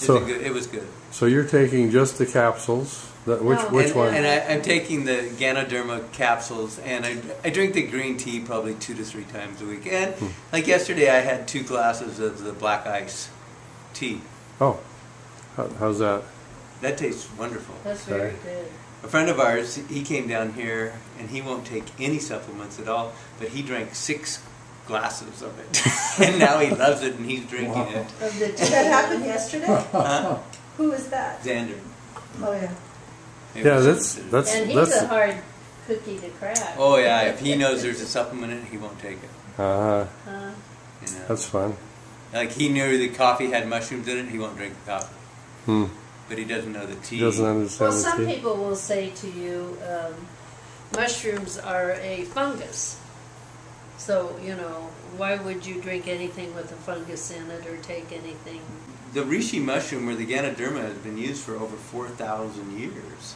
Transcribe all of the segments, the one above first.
It was good. So you're taking just the capsules. Which one? And I'm taking the Ganoderma capsules, and I drink the green tea probably 2 to 3 times a week. And like yesterday, I had 2 glasses of the black ice tea. Oh, how's that? That tastes wonderful. That's very good. A friend of ours, he came down here, and he won't take any supplements at all, but he drank 6 glasses of it. And now he loves it, and he's drinking it. Did that happen yesterday? Huh? Who was that? Xander. Oh, yeah. Yeah, that's and he's a hard cookie to crack. Oh yeah, if he knows there's a supplement in it, he won't take it. You know. That's fun. Like he knew the coffee had mushrooms in it, he won't drink the coffee. But he doesn't know the tea. He doesn't understand well, the some tea. people will say to you, mushrooms are a fungus. So, you know, why would you drink anything with a fungus in it or take anything? The reishi mushroom, or the Ganoderma, has been used for over 4,000 years.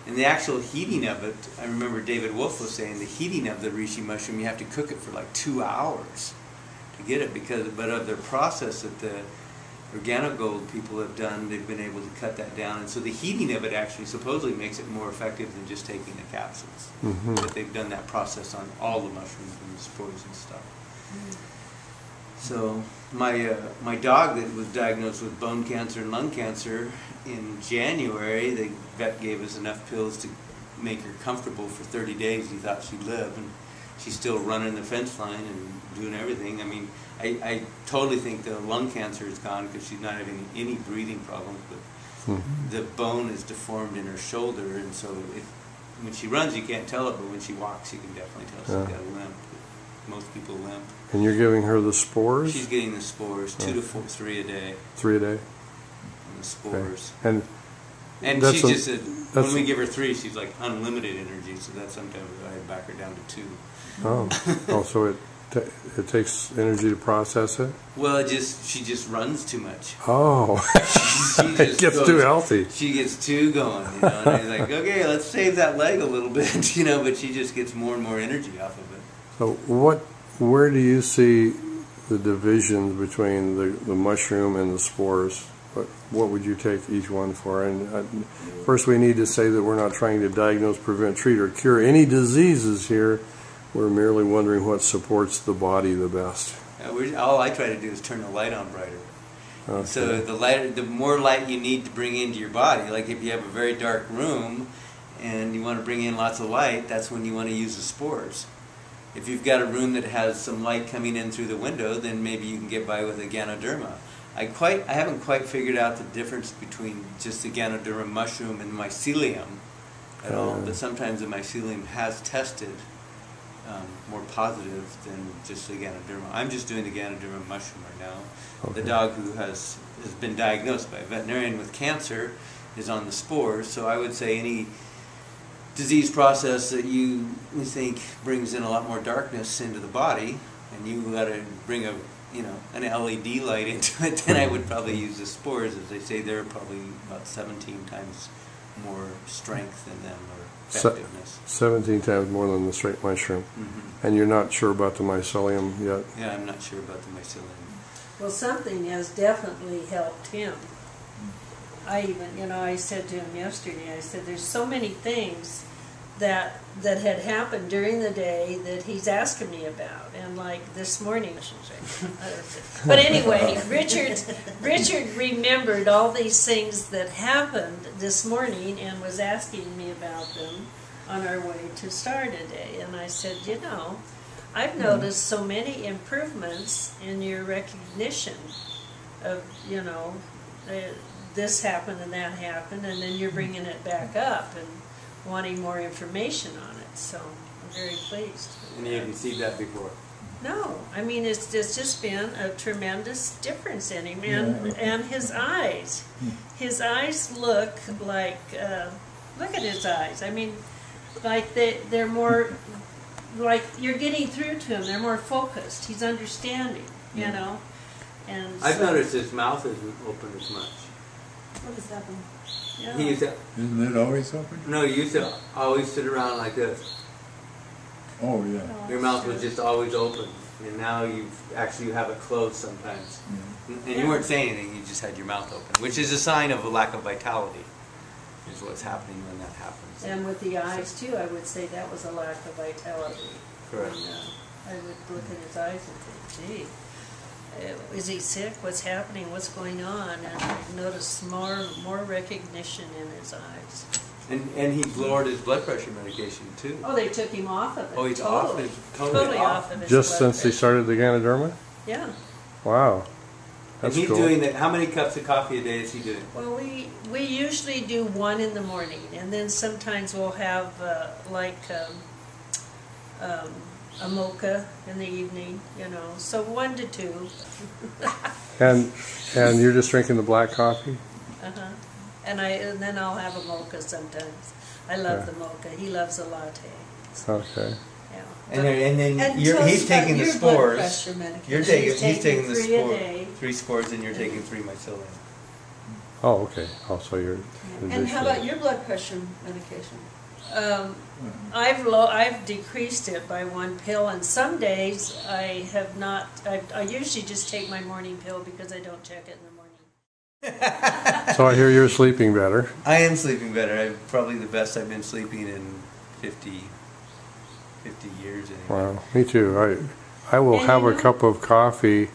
And the actual heating of it, I remember David Wolf was saying, the heating of the reishi mushroom, you have to cook it for like 2 hours to get it, but of their process that the Organogold people have done, they've been able to cut that down. And so the heating of it actually supposedly makes it more effective than just taking the capsules. But they've done that process on all the mushrooms and the spores and stuff. So my dog that was diagnosed with bone cancer and lung cancer in January, the vet gave us enough pills to make her comfortable for 30 days. He thought she'd live, and she's still running the fence line and doing everything. I mean, I totally think the lung cancer is gone because she's not having any breathing problems, but the bone is deformed in her shoulder, and so when she runs you can't tell it, but when she walks you can definitely tell she's got a limp. Most people limp. And you're giving her the spores? She's getting the spores, 2 to 3 a day. 3 a day? And the spores. Okay. And she's just, when we give her 3, she's like unlimited energy, so that sometimes I back her down to 2. Oh, so it takes energy to process it? Well, she just runs too much. Oh, she just it gets too healthy. She gets too going, you know, and he's like, okay, let's save that leg a little bit, you know, but she just gets more and more energy off of it. So where do you see the divisions between the mushroom and the spores? What would you take each one for? And first we need to say that we're not trying to diagnose, prevent, treat, or cure any diseases here. We're merely wondering what supports the body the best. All I try to do is turn the light on brighter. Okay. So the more light you need to bring into your body, like if you have a very dark room and you want to bring in lots of light, that's when you want to use the spores. If you've got a room that has some light coming in through the window, then maybe you can get by with a Ganoderma. I haven't quite figured out the difference between just the Ganoderma mushroom and mycelium at all, but sometimes the mycelium has tested more positive than just the Ganoderma. I'm just doing the Ganoderma mushroom right now. Okay. The dog who has been diagnosed by a veterinarian with cancer is on the spores, so I would say any disease process that you think brings in a lot more darkness into the body, and you got to bring an LED light into it, then I would probably use the spores. As they say, they're probably about 17 times more strength in them, or effectiveness. 17 times more than the straight mushroom. And you're not sure about the mycelium yet? Yeah, I'm not sure about the mycelium. Well, something has definitely helped him. I even, I said to him yesterday, I said, there's so many things that had happened during the day that he's asking me about. And like this morning, I should say. But anyway, Richard remembered all these things that happened this morning and was asking me about them on our way to Star today. And I said, I've noticed so many improvements in your recognition of, this happened and that happened, and then you're bringing it back up and wanting more information on it. So I'm very pleased. And you haven't seen that before? No, I mean it's just been a tremendous difference in him, and his eyes. His eyes look like look at his eyes. I mean, like they're more like you're getting through to him. They're more focused. He's understanding, And I've noticed his mouth isn't open as much. What does that mean? Yeah. He used to, Isn't it always open? No, he used to always sit around like this. Oh, yeah. Your mouth was just always open. And now you have it closed sometimes. And you weren't saying anything, you just had your mouth open, which is a sign of a lack of vitality, is what's happening when that happens. And with the eyes too, I would say that was a lack of vitality. Correct. I would look at his eyes and think, gee, is he sick? What's happening? What's going on? And I noticed more recognition in his eyes. And he's lowered his blood pressure medication too. Oh, they took him off of it. Oh, he's totally, totally off of his Just blood since he pressure. started the Ganoderma? Yeah. Wow. And That's he's cool. doing that. How many cups of coffee a day is he doing? Well, we usually do one in the morning, and then sometimes we'll have a mocha in the evening, you know. So 1 to 2. And you're just drinking the black coffee? And then I'll have a mocha sometimes. I love the mocha. He loves a latte. Okay. Yeah. And then And he's tell us about taking the your blood spores. pressure medication. He's taking the 3 a spores. day. 3 spores, and you're taking 3 mycelium. Oh, okay. Oh, so you're... And how about your blood pressure medication? I've decreased it by 1 pill, and some days I have not. I usually just take my morning pill because I don't check it in the morning. So I hear you're sleeping better. I am sleeping better. I'm probably the best I've been sleeping in 50 years anyway. Wow. Me too. I will And have you a know- cup of coffee,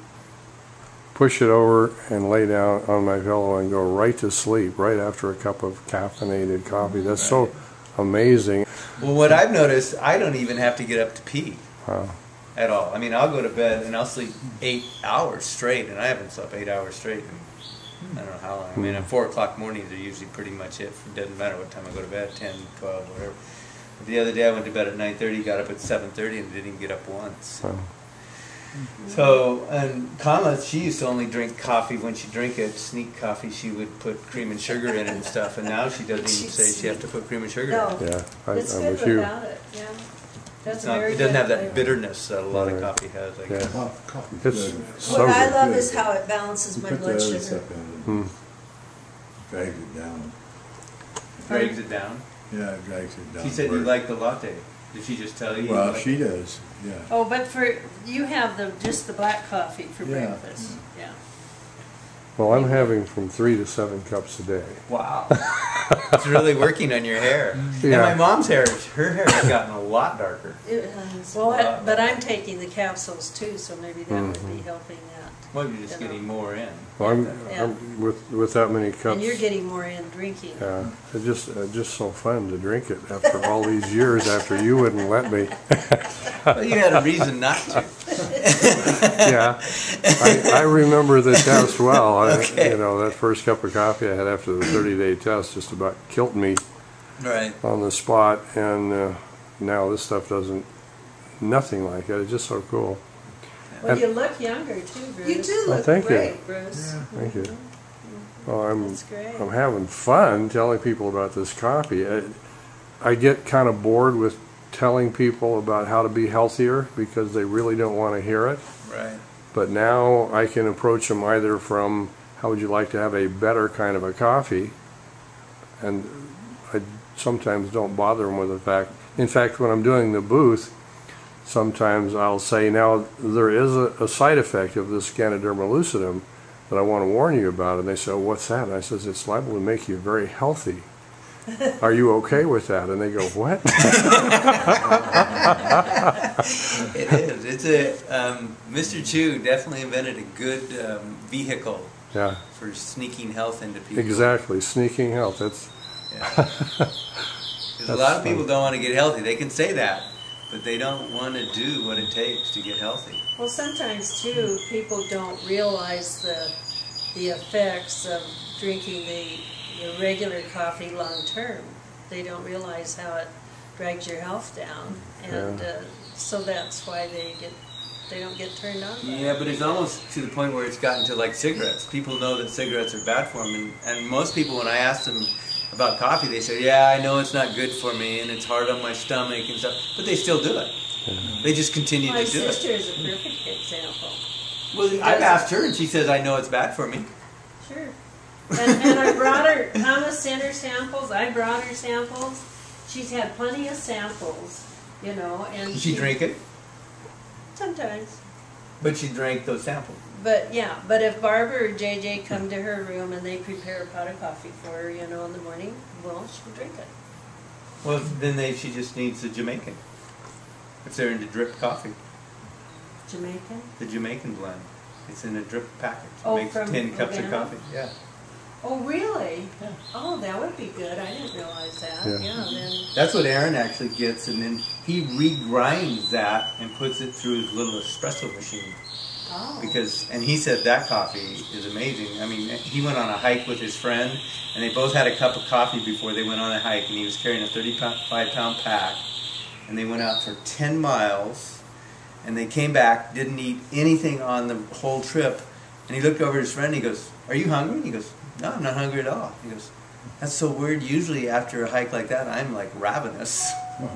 push it over, and lay down on my pillow and go right to sleep right after a cup of caffeinated coffee. That's so amazing. Well, what I've noticed, I don't even have to get up to pee Wow. at all. I mean, I'll go to bed and I'll sleep 8 hours straight, and I haven't slept 8 hours straight in I don't know how long. I mean, at 4 o'clock mornings are usually pretty much it. It doesn't matter what time I go to bed, 10, 12, whatever. But the other day I went to bed at 9:30, got up at 7:30, and didn't even get up once. Wow. So, and Kama, she used to only drink coffee when she drank it, sneak coffee, she would put cream and sugar in it and stuff, and now she doesn't even say she has to put cream and sugar in it. Yeah, It's I'm good with you. without it. Yeah. That's It's not, very it doesn't good have that flavor. bitterness that a lot of Right. coffee has, I Yeah. guess. Coffee's It's good. so What I good. love is how it balances You my put the blood other sugar. stuff in, Hmm. it drags it down. Drags it down. Yeah, it drags it down. She said you like the latte. Did she just tell you? you Well, like she it? does, yeah. Oh, but for you have just the black coffee for Yeah. breakfast. Yeah. Well, I'm having from 3 to 7 cups a day. Wow. It's really working on your hair. Yeah. And my mom's hair, her hair has gotten a lot darker. It has. Well, but I'm taking the capsules too, so maybe that would Mm-hmm. be helping that. Well, you're just getting more in. Well, Yeah. I'm with that many cups. And you're getting more in drinking. Yeah, it's just so fun to drink it after all these years after you wouldn't let me. Well, you had a reason not to. Yeah, I remember the test well. Okay. You know, that first cup of coffee I had after the 30-day test just about killed me Right. on the spot, and now this stuff doesn't, nothing like it. It's just so cool. Well, And- you look younger too, Bruce. You do Well, look thank you. great. Bruce. Thank you. Well, That's great. I'm having fun telling people about this coffee. I get kind of bored with telling people about how to be healthier because they really don't want to hear it. Right. But now I can approach them either from how would you like to have a better kind of a coffee, and I sometimes don't bother them with the fact. In fact, when I'm doing the booth, sometimes I'll say, now there is a side effect of this Ganoderma Lucidum that I want to warn you about. And they say, oh, what's that? And I says, it's liable to make you very healthy. Are you okay with that? And they go, what? It is. It's a Mr. Chu definitely invented a good vehicle Yeah, for sneaking health into people. exactly. Sneaking health. That's Yeah. 'Cause a lot of people don't want to get healthy. They can say that, but they don't want to do what it takes to get healthy. Well, sometimes too, people don't realize the effects of drinking the regular coffee long term. They don't realize how it drags your health down, and so that's why they don't get turned on. by Yeah, it. but it's almost to the point where it's gotten to like cigarettes. People know that cigarettes are bad for them, and most people, when I ask them about coffee, they say, yeah, I know it's not good for me, and it's hard on my stomach and stuff, but they still do it. They just continue My to do sister it. is a perfect example. Well, I've asked her, and she says, I know it's bad for me. Sure. And I brought her, Thomas sent her samples, I brought her samples. She's had plenty of samples, you know, and Does she drink it? sometimes. But she drank those samples. But yeah, but if Barbara or JJ come to her room and they prepare a pot of coffee for her, you know, in the morning, well, she'll drink it. Well, then she just needs the Jamaican. If they're into drip coffee. Jamaican? The Jamaican blend. It's in a drip package. It Oh, makes from 10 cups of Ganoderma? coffee. Yeah. Oh, really? Yeah. Oh, that would be good. I didn't realize that. Yeah. Yeah, then. That's what Aaron actually gets, and then he regrinds that and puts it through his little espresso machine. Oh. And he said that coffee is amazing. I mean, he went on a hike with his friend, and they both had a cup of coffee before they went on a hike, and he was carrying a 35-pound pack, and they went out for 10 miles, and they came back, didn't eat anything on the whole trip, and he looked over at his friend, and he goes, "Are you hungry?" And he goes, "No, I'm not hungry at all." He goes, "That's so weird. Usually after a hike like that, I'm like ravenous."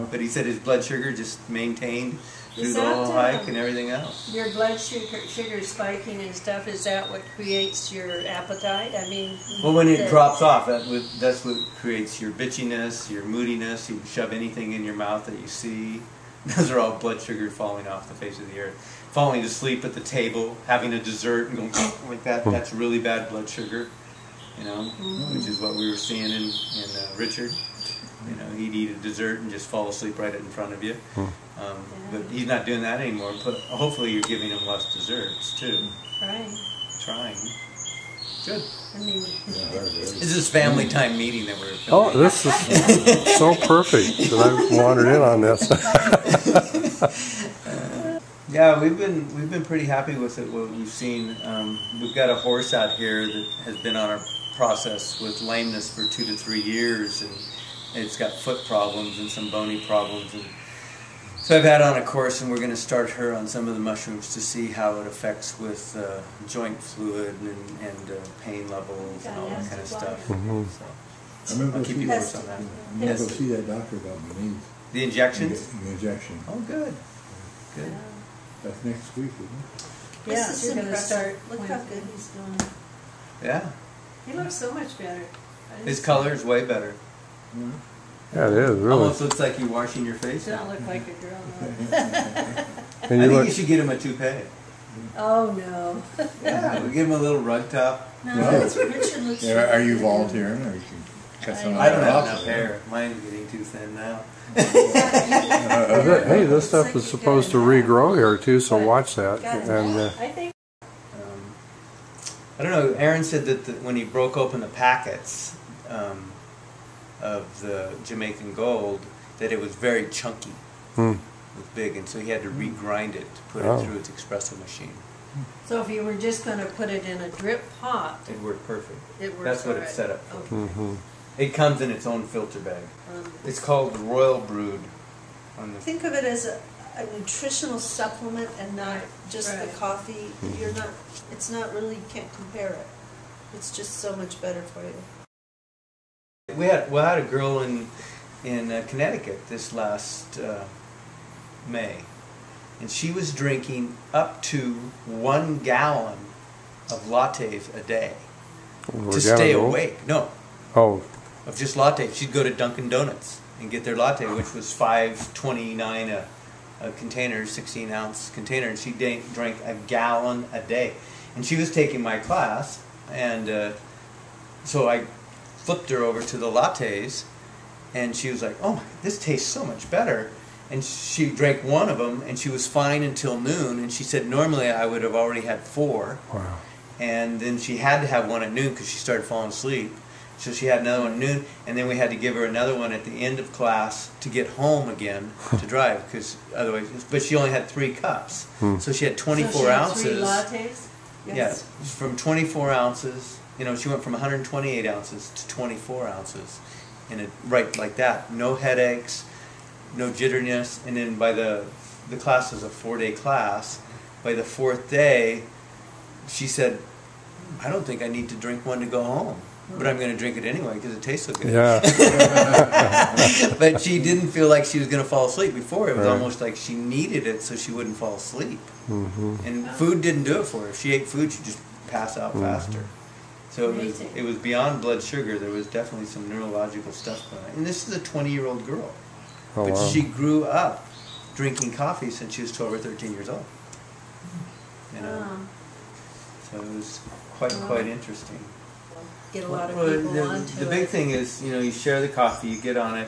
But he said his blood sugar just maintained through Is the that, whole hike and everything else. Your blood sugar spiking and stuff, is that what creates your appetite? I mean... Well, when it drops off, that's what creates your bitchiness, your moodiness. You shove anything in your mouth that you see. Those are all blood sugar falling off the face of the earth. Falling asleep at the table, having a dessert and going like that, that's really bad blood sugar, you know, which is what we were seeing in Richard. You know, he'd eat a dessert and just fall asleep right in front of you. But he's not doing that anymore. But hopefully you're giving him less desserts, too. Trying. Good. I mean... This is family time meeting that we're Oh, filming. this is so perfect that I wandered in on this. Yeah, we've been pretty happy with it. What we've seen, we've got a horse out here that has been on our process with lameness for 2 to 3 years, and it's got foot problems and some bony problems. And so I've had on a course, and we're going to start her on some of the mushrooms to see how it affects with joint fluid and pain levels and all that kind of stuff. Mm-hmm. So I remember I'll keep you posted on that. I'm going to go see that doctor about my knees. The injections? The injection. Oh, good. Good. That's next week, isn't it? Yeah, This is you're going to impressive. start... Look how good he's doing. Yeah. He looks so much better. His color is way better. Yeah, it is, really. Almost looks like you're washing your face. He doesn't look like a girl. No. And I think look, you should get him a toupee. Oh, no. Yeah, we'll give him a little rug top. No, No. it's Richard looks Yeah, are you volunteering, or you can cut some of I that don't have off? enough hair. Mine's getting too thin now. hey, this stuff is supposed to regrow here too, so watch that. And I think... I don't know. Aaron said that when he broke open the packets of the Jamaican Gold, that it was very chunky. It was big, and so he had to regrind it to put it through its espresso machine. So if you were just going to put it in a drip pot, It worked perfect. it works That's what all it's right. set up for. Okay. It comes in its own filter bag. It's called Royal Brewed. On the Think of it as a nutritional supplement and not just the Right. coffee. You're not. It's not really. You can't compare it. It's just so much better for you. We had a girl in Connecticut this last May, and she was drinking up to 1 gallon of lattes a day to stay awake. No, oh, of just latte. She'd go to Dunkin' Donuts and get their latte, which was $5.29 a container, 16-ounce container, and she drank a gallon a day. And she was taking my class, and so I flipped her over to the lattes, and she was like, "Oh, this tastes so much better." And she drank one of them, and she was fine until noon. And she said, normally I would have already had 4. wow. And then she had to have one at noon because she started falling asleep. So she had another one at noon, and then we had to give her another one at the end of class to get home again to drive, because otherwise. But she only had 3 cups, so she had 24 so she had ounces. 3 lattes? Yeah, from 24 ounces. You know, she went from 128 ounces to 24 ounces, right like that. No headaches, no jitteriness, and then by the class was a 4-day class. By the 4th day, she said, "I don't think I need to drink one to go home, but I'm going to drink it anyway because it tastes so good." Yeah. But she didn't feel like she was going to fall asleep before. It was Right. almost like she needed it so she wouldn't fall asleep. Mm-hmm. And food didn't do it for her. If she ate food, she'd just pass out faster. So Amazing. it was beyond blood sugar. There was definitely some neurological stuff going on. And this is a 20-year-old girl. Oh, But wow. she grew up drinking coffee since she was 12 or 13 years old. You know, so it was quite interesting. Get a lot of Well, people onto the big thing is, you know, you share the coffee, you get on it,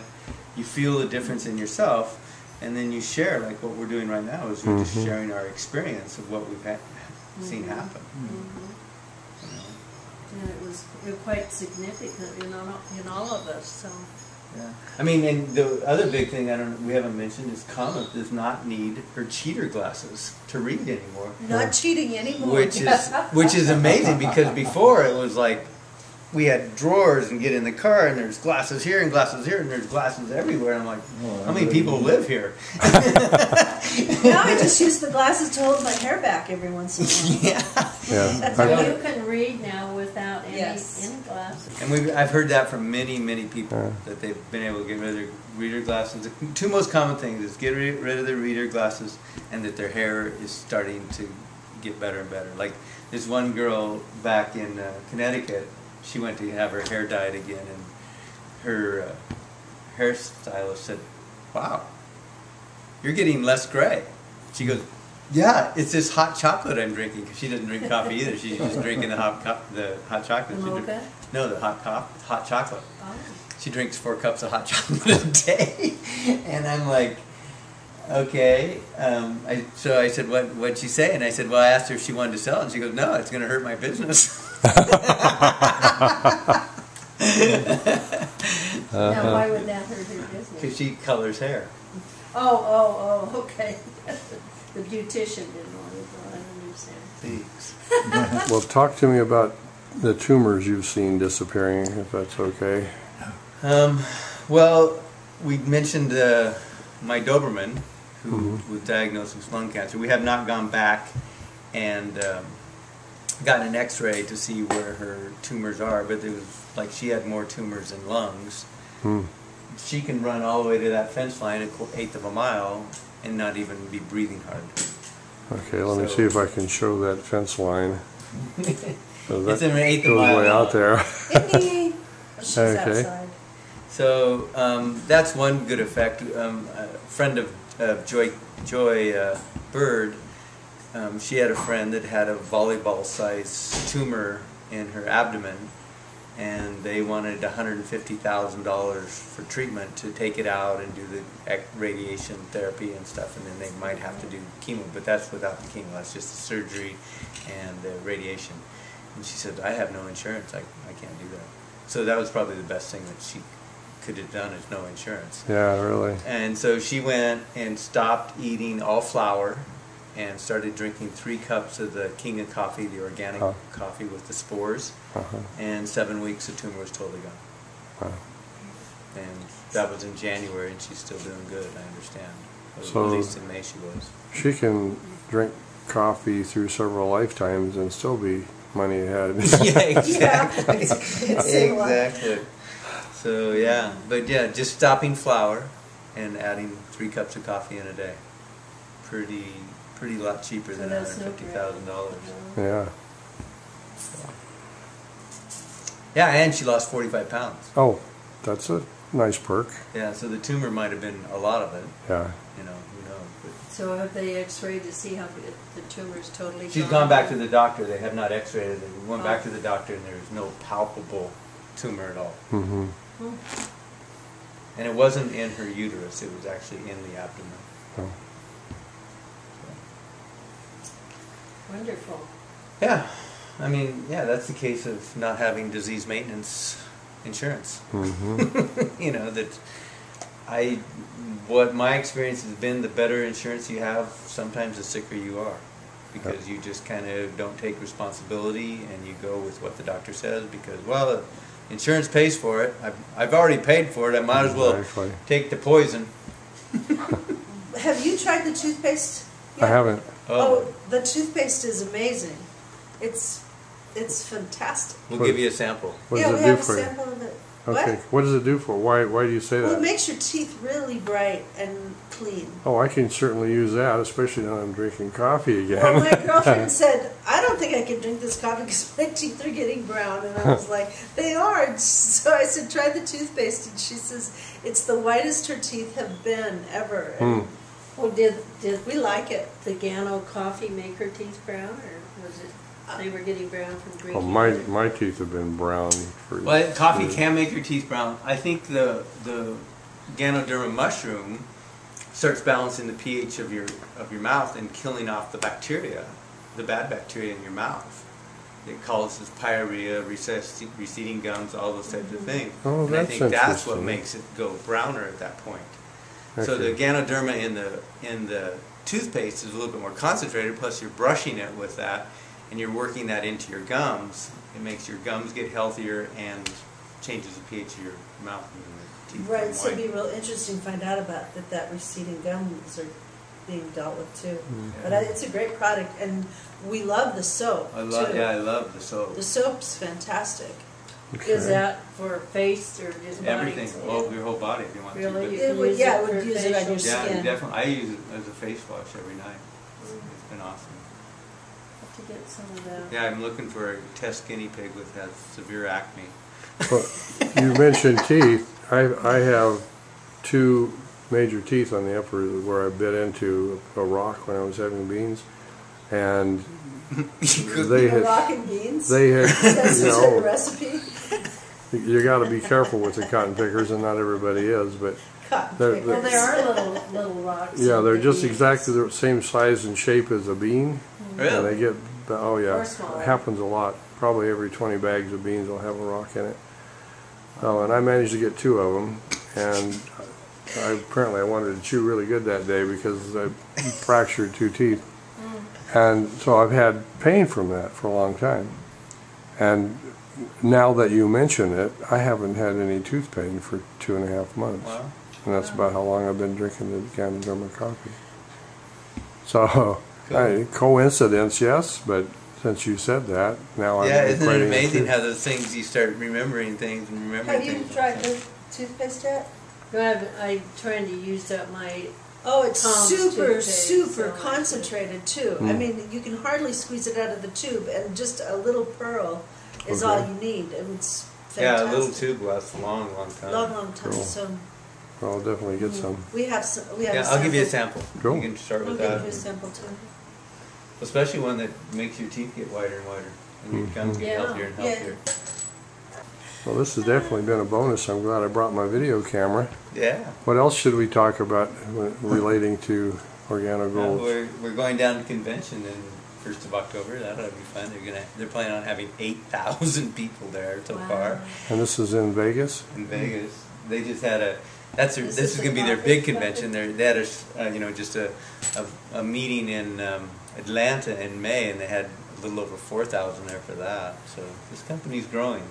you feel the difference in yourself, and then you share, like what we're doing right now is we're just sharing our experience of what we've seen happen. You know? And it was quite significant in all of us. So. Yeah. I mean, and the other big thing we haven't mentioned is Kama does not need her cheater glasses to read anymore. Not cheating anymore. Which is amazing, because before it was like we had drawers and get in the car and there's glasses here and glasses here and there's glasses everywhere. I'm like, how many people live here? Now I just use the glasses to hold my hair back every once in a while. Yeah. So you can read now without any glasses. And I've heard that from many people, that they've been able to get rid of their reader glasses. The two most common things is get rid of their reader glasses and that their hair is starting to get better and better. Like this one girl back in Connecticut, she went to have her hair dyed again, and her hairstylist said, "Wow, you're getting less gray." She goes, "Yeah, it's this hot chocolate I'm drinking," because she doesn't drink coffee either. She's just drinking the hot chocolate. No, the hot chocolate. Oh. She drinks 4 cups of hot chocolate a day, and I'm like, okay. So I said, what'd she say? And I said, well, I asked her if she wanted to sell it, and she goes, no, it's going to hurt my business. Now, why would that hurt her business? Because she colors hair. Oh, okay. The beautician didn't want it, I understand. Thanks. Well, talk to me about the tumors you've seen disappearing, if that's okay. Well, we mentioned my Doberman, who was diagnosed with lung cancer. We have not gone back and gotten an x-ray to see where her tumors are, but it was like she had more tumors in lungs. She can run all the way to that fence line, an eighth of a mile, and not even be breathing hard. Okay, let me see if I can show that fence line. So that it's an eighth of a goes mile way out there. She's Okay. outside. So that's one good effect. A friend of Joy Bird, she had a friend that had a volleyball-sized tumor in her abdomen, and they wanted $150,000 for treatment to take it out and do the radiation therapy and stuff, and then they might have to do chemo, but that's without the chemo. That's just the surgery and the radiation. And she said, I have no insurance. I can't do that. So that was probably the best thing that she could have done, is no insurance. Yeah, really. And so she went and stopped eating all flour and started drinking 3 cups of the King of Coffee, the organic coffee with the spores. And 7 weeks, the tumor was totally gone. And that was in January, and she's still doing good, I understand. So at least in May she was. She can drink coffee through several lifetimes and still be money ahead. Yeah, exactly. Exactly. So yeah, but yeah, just stopping flour and adding 3 cups of coffee in a day. Pretty lot cheaper than $150,000. Yeah. Yeah, and she lost 45 pounds. Oh, that's a nice perk. Yeah, so the tumor might have been a lot of it. Yeah. You know, who knows? But So have they x-rayed to see how the tumor's totally she's gone back to the doctor. They have not x-rayed it. We went back to the doctor, and there was no palpable tumor at all. And it wasn't in her uterus. It was actually in the abdomen. Oh. Wonderful. Yeah. I mean, yeah, that's the case of not having disease maintenance insurance. You know, what my experience has been, the better insurance you have, sometimes the sicker you are. Because you just kind of don't take responsibility and you go with what the doctor says because, well, insurance pays for it. I've already paid for it. I might as well take the poison. Have you tried the toothpaste yet? I haven't. Oh, the toothpaste is amazing. It's fantastic. We'll give you a sample. What Yeah, does we it do have a for you? sample of it. Okay. What does it do for? Why do you say Well, it that? makes your teeth really bright and clean. Oh, I can certainly use that, especially now I'm drinking coffee again. Well, my girlfriend said, I don't think I can drink this coffee because my teeth are getting brown. And I was like, they are. So I said, try the toothpaste. And she says, it's the whitest her teeth have been ever. And Oh, did We like it. the Gano coffee make her teeth brown, or was it they were getting brown from drinking? Well, it? my teeth have been brown for. Well, coffee can make your teeth brown. I think the Ganoderma mushroom starts balancing the pH of your mouth and killing off the bacteria, the bad bacteria in your mouth. It causes pyorrhea, receding gums, all those types of things. Oh, and I that's think that's what interesting. makes it go browner at that point. So Okay. the Ganoderma in the toothpaste is a little bit more concentrated. Plus, you're brushing it with that, and you're working that into your gums. It makes your gums get healthier and changes the pH of your mouth and the teeth. Right, become so it'd white. be real interesting to find out about that receding gums are being dealt with too. But it's a great product, and we love the soap I too. love the soap. The soap's fantastic. Is that for face or just body? Everything, well, your whole body if you want Really? to. You But can would- use yeah, it it would for use it on your facial? yeah, skin. definitely. I use it as a face wash every night. It's been awesome. To get some of that. Yeah, I'm looking for a test guinea pig with has severe acne. Well, you mentioned teeth. I have two major teeth on the upper where I bit into a rock when I was having beans, and they had Rock and beans. they had That's you a know recipe. you got to be careful with the cotton pickers, and not everybody is, but Cotton They're- pickers. Well, there are little rocks. yeah, in they're the just beans. exactly the same size and shape as a bean, and Really? they get oh yeah, Or smaller. it happens a lot. Probably every 20 bags of beans will have a rock in it. Oh, and I managed to get two of them, and apparently I wanted to chew really good that day because I fractured two teeth. And so I've had pain from that for a long time. And now that you mention it, I haven't had any tooth pain for 2.5 months. Wow. And that's about how long I've been drinking the Ganoderma coffee. So, coincidence, yes, but since you said that, now I'm Yeah, isn't it equating amazing two. how those things you start remembering things and remembering Have you things. tried the toothpaste yet? No, I'm trying to use up my. Oh, it's Tom's super, toothpaste, super so- concentrated too. I mean, you can hardly squeeze it out of the tube, and just a little pearl is Okay. all you need. And it's Yeah, fantastic. a little tube lasts a long, long time. Long time. Cool. So I'll definitely get some. we have some. We have. Yeah, I'll give you a sample. Cool. You can start We'll with give that. you a sample too. Especially one that makes your teeth get whiter and whiter. And your gums get Yeah. healthier and Yeah. healthier. Well, this has definitely been a bonus. I'm glad I brought my video camera. Yeah. What else should we talk about relating to Organo Gold? We're going down to convention in 1st of October. That'll be fun. They're planning on having 8,000 people there so Wow. far And this is in Vegas? in Vegas. They just had a. This This is is going to the be their coffee big convention. They had just a meeting in Atlanta in May, and they had a little over 4,000 there for that. So this company's growing.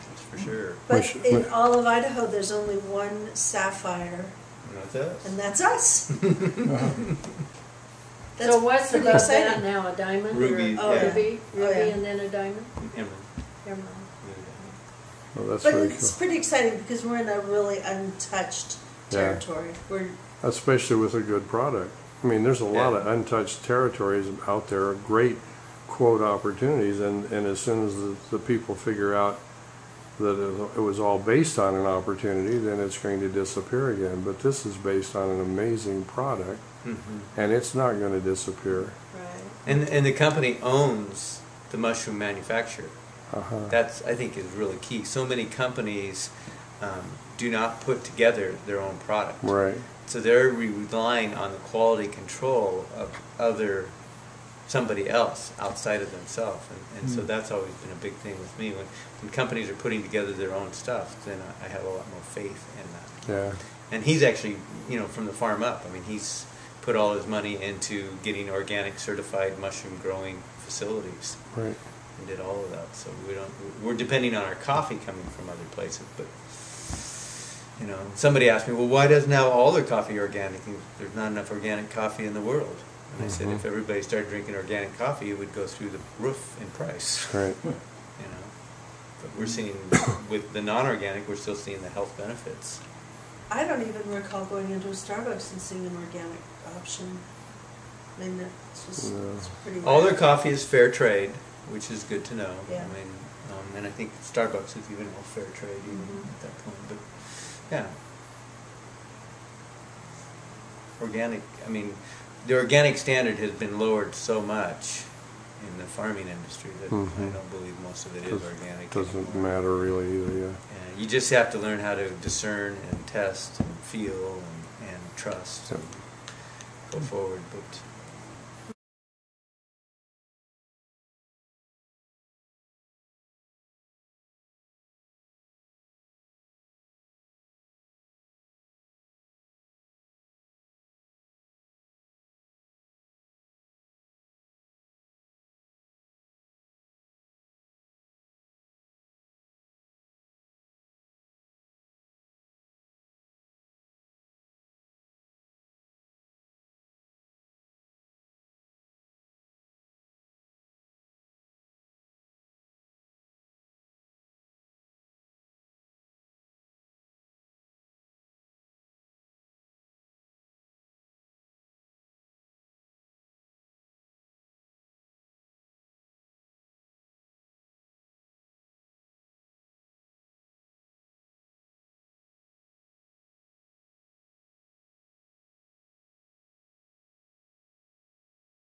That's for sure. But Which- in all of Idaho, there's only one sapphire, You know, it's us. and that's us. That's So what's pretty above exciting. that now? A diamond? Ruby, Or, Oh, yeah. ruby, Oh, ruby, yeah. and then a diamond. Emerald. Emerald. Well, that's But very it's cool. pretty exciting because we're in a really untouched Yeah. territory. We're Especially with a good product. I mean, there's a lot of untouched territories out there, great quote opportunities, and as soon as the people figure out that it was all based on an opportunity, then it's going to disappear again. But this is based on an amazing product, and it's not going to disappear. right. And the company owns the mushroom manufacturer. Uh-huh. That's, I think, is really key. So many companies do not put together their own product. Right. So they're relying on the quality control of somebody else outside of themselves. And so that's always been a big thing with me. When companies are putting together their own stuff, then I have a lot more faith in that. Yeah. And he's actually, from the farm up. I mean, he's put all his money into getting organic certified mushroom growing facilities. Right. And did all of that. So we're depending on our coffee coming from other places. But somebody asked me, well, why does now all their coffee organic? And there's not enough organic coffee in the world. And I said, if everybody started drinking organic coffee, it would go through the roof in price. Right. But we're seeing with the non-organic, we're still seeing the health benefits. I don't even recall going into a Starbucks and seeing an organic option. I mean, it's just it's pretty. All their rare. coffee is fair trade, which is good to know. Yeah. I mean, and I think Starbucks is even more fair trade even at that point. But yeah. organic. I mean, the organic standard has been lowered so much in the farming industry that I don't believe most of it is organic. Doesn't anymore. matter really either. Yeah. And you just have to learn how to discern and test and feel and trust and go forward. But